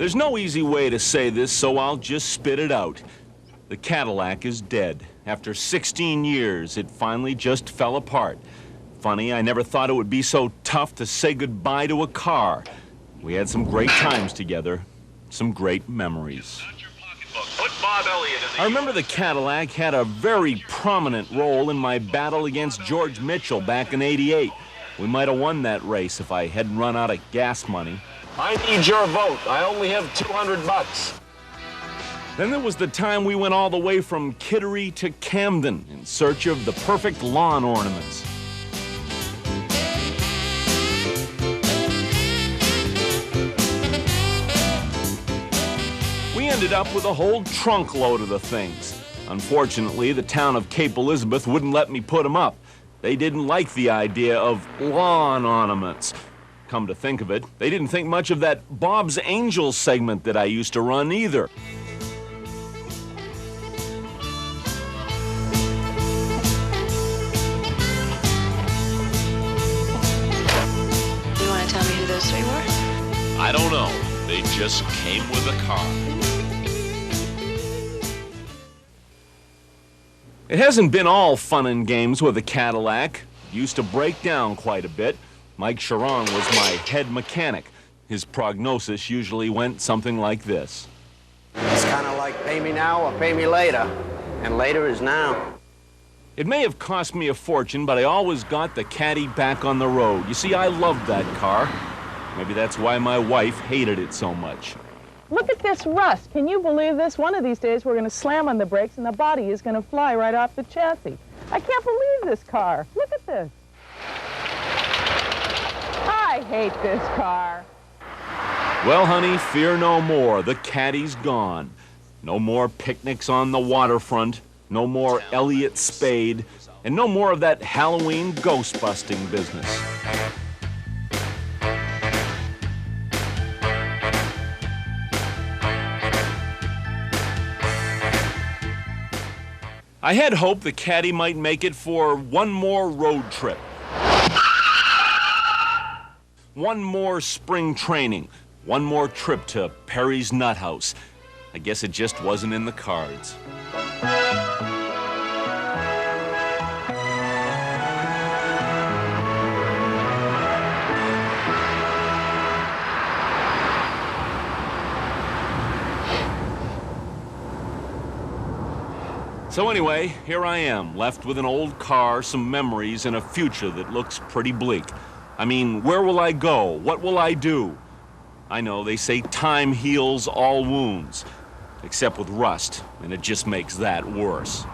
There's no easy way to say this, so I'll just spit it out. The Cadillac is dead. After 16 years, it finally just fell apart. Funny, I never thought it would be so tough to say goodbye to a car. We had some great times together, some great memories. I remember the Cadillac had a very prominent role in my battle against George Mitchell back in '88. We might have won that race if I hadn't run out of gas money. I need your vote. I only have $200. Then there was the time we went all the way from Kittery to Camden in search of the perfect lawn ornaments. We ended up with a whole trunk load of the things. Unfortunately, the town of Cape Elizabeth wouldn't let me put them up. They didn't like the idea of lawn ornaments. Come to think of it, they didn't think much of that Bob's Angels segment that I used to run either. You want to tell me who those three were? I don't know. They just came with a car. It hasn't been all fun and games with a Cadillac. It used to break down quite a bit. Mike Sharon was my head mechanic. His prognosis usually went something like this. It's kind of like pay me now or pay me later, and later is now. It may have cost me a fortune, but I always got the Caddy back on the road. You see, I loved that car. Maybe that's why my wife hated it so much. Look at this rust. Can you believe this? One of these days we're going to slam on the brakes and the body is going to fly right off the chassis. I can't believe this car. Look at this. I hate this car. Well, honey, fear no more. The Caddy's gone. No more picnics on the waterfront, no more Elliott Spade, and no more of that Halloween ghost-busting business. I had hoped the Caddy might make it for one more road trip. One more spring training. One more trip to Perry's Nut House. I guess it just wasn't in the cards. So anyway, here I am, left with an old car, some memories, and a future that looks pretty bleak. I mean, where will I go? What will I do? I know they say time heals all wounds, except with rust, and it just makes that worse.